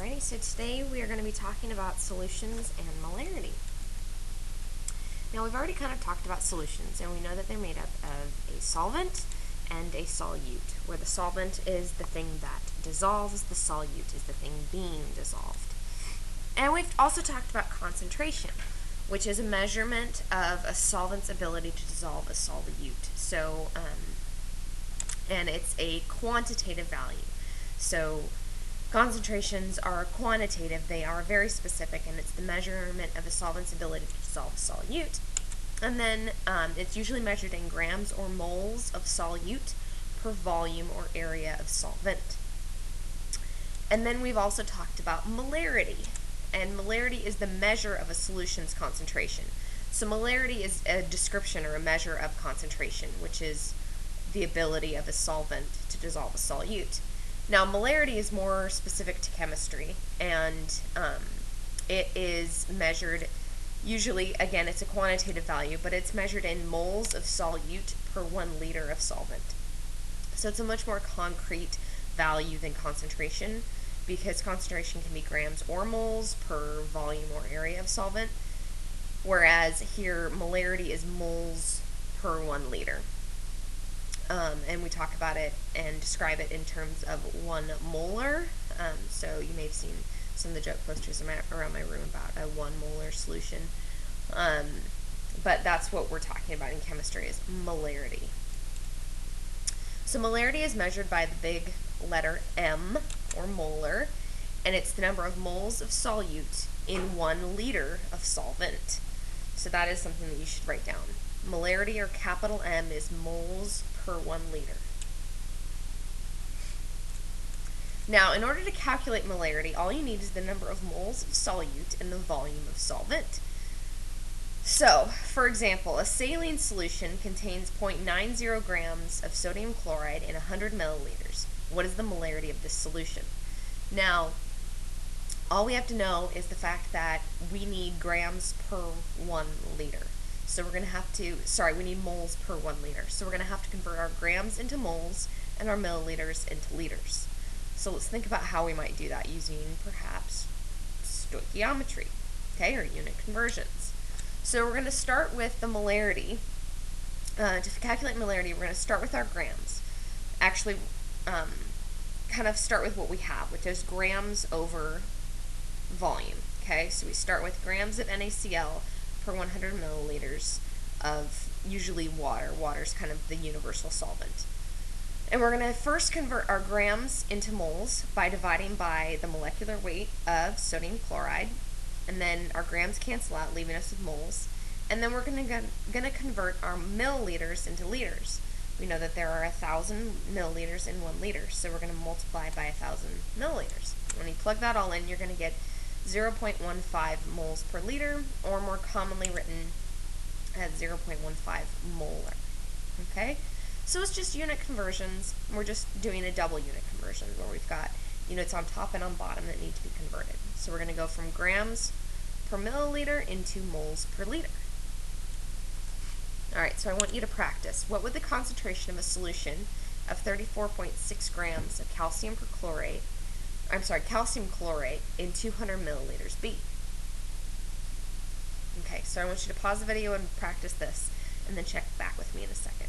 Alrighty, so today we are going to be talking about solutions and molarity. Now we've already kind of talked about solutions, and we know that they're made up of a solvent and a solute, where the solvent is the thing that dissolves, the solute is the thing being dissolved. And we've also talked about concentration, which is a measurement of a solvent's ability to dissolve a solute. And it's a quantitative value. So concentrations are quantitative, they are very specific, and it's the measurement of a solvent's ability to dissolve a solute. And then it's usually measured in grams or moles of solute per volume or area of solvent. And then we've also talked about molarity. And molarity is the measure of a solution's concentration. So molarity is a description or a measure of concentration, which is the ability of a solvent to dissolve a solute. Now, molarity is more specific to chemistry, and it is measured, usually, again, it's a quantitative value, but it's measured in moles of solute per 1 liter of solvent. So it's a much more concrete value than concentration, because concentration can be grams or moles per volume or area of solvent, whereas here, molarity is moles per 1 liter. And we talk about it and describe it in terms of 1 molar. So you may have seen some of the joke posters around my room about a 1 molar solution. But that's what we're talking about in chemistry, is molarity. So molarity is measured by the big letter M, or molar, and it's the number of moles of solute in 1 liter of solvent. So that is something that you should write down. Molarity, or capital M, is moles per 1 liter. Now, in order to calculate molarity, all you need is the number of moles of solute and the volume of solvent. So, for example, a saline solution contains 0.90 grams of sodium chloride in 100 milliliters. What is the molarity of this solution? Now, all we have to know is the fact that we need grams per 1 liter. So we're going to have to, we need moles per 1 liter. So we're going to have to convert our grams into moles and our milliliters into liters. So let's think about how we might do that using perhaps stoichiometry, okay, or unit conversions. So we're going to start with the molarity. To calculate molarity, we're going to start with our grams. Actually, kind of start with what we have, which is grams over volume, okay? So we start with grams of NaCl per 100 milliliters of usually water. Water is kind of the universal solvent. And we're going to first convert our grams into moles by dividing by the molecular weight of sodium chloride, and then our grams cancel out, leaving us with moles. And then we're going to convert our milliliters into liters. We know that there are 1,000 milliliters in 1 liter, so we're going to multiply by 1,000 milliliters. When you plug that all in, you're going to get 0.15 moles per liter, or more commonly written as 0.15 molar. Okay? So it's just unit conversions. We're just doing a double unit conversion where we've got units on top and on bottom that need to be converted. So we're going to go from grams per milliliter into moles per liter. Alright, so I want you to practice. What would the concentration of a solution of 34.6 grams of calcium chlorate in 200 milliliters be? Okay, so I want you to pause the video and practice this, and then check back with me in a second.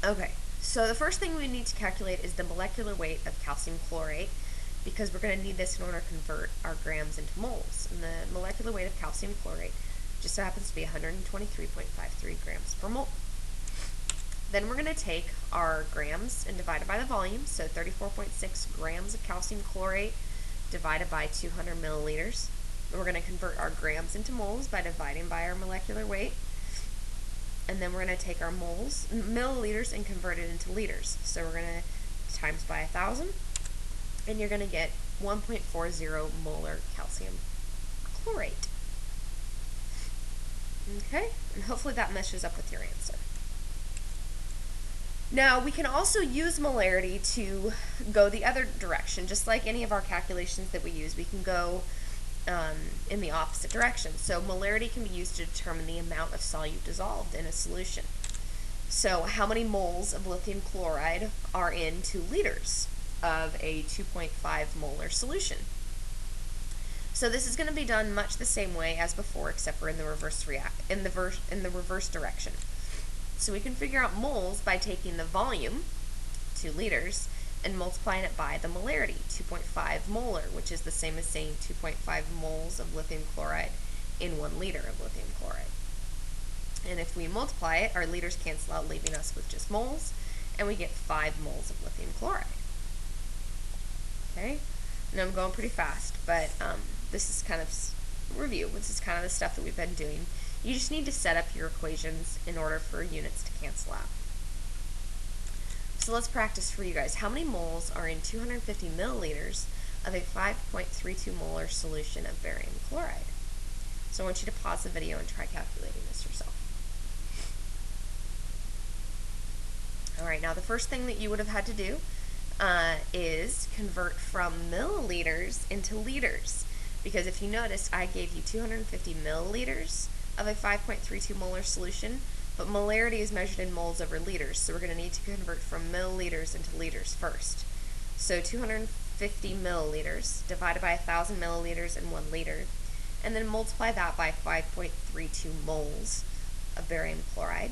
Okay, so the first thing we need to calculate is the molecular weight of calcium chlorate, because we're going to need this in order to convert our grams into moles. And the molecular weight of calcium chlorate just so happens to be 123.53 grams per mole. Then we're going to take our grams and divide it by the volume, so 34.6 grams of calcium chlorate divided by 200 milliliters. And we're going to convert our grams into moles by dividing by our molecular weight. And then we're going to take our milliliters, and convert it into liters. So we're going to times by 1,000, and you're going to get 1.40 molar calcium chlorate. Okay, and hopefully that meshes up with your answer. Now, we can also use molarity to go the other direction. Just like any of our calculations that we use, we can go in the opposite direction. So molarity can be used to determine the amount of solute dissolved in a solution. So how many moles of lithium chloride are in 2 liters of a 2.5 molar solution. So this is going to be done much the same way as before, except for in the reverse direction. So we can figure out moles by taking the volume, 2 liters, and multiplying it by the molarity, 2.5 molar, which is the same as saying 2.5 moles of lithium chloride in 1 liter of lithium chloride. And if we multiply it, our liters cancel out, leaving us with just moles, and we get 5 moles of lithium chloride. Okay? Now I'm going pretty fast, but this is kind of review. This is kind of the stuff that we've been doing. You just need to set up your equations in order for units to cancel out. So let's practice for you guys. How many moles are in 250 milliliters of a 5.32 molar solution of barium chloride? So I want you to pause the video and try calculating this yourself. Alright, now the first thing that you would have had to do is convert from milliliters into liters. Because if you notice, I gave you 250 milliliters of a 5.32 molar solution, but molarity is measured in moles over liters, so we're going to need to convert from milliliters into liters first. So 250 milliliters divided by 1,000 milliliters in 1 liter, and then multiply that by 5.32 moles of barium chloride.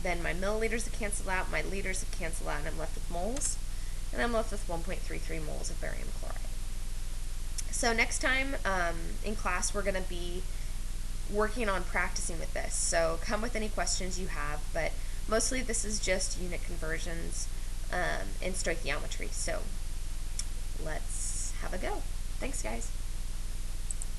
Then my milliliters have canceled out, my liters have canceled out, and I'm left with moles, and I'm left with 1.33 moles of barium chloride. So next time in class, we're going to be working on practicing with this. So come with any questions you have, but mostly this is just unit conversions and stoichiometry. So let's have a go. Thanks, guys.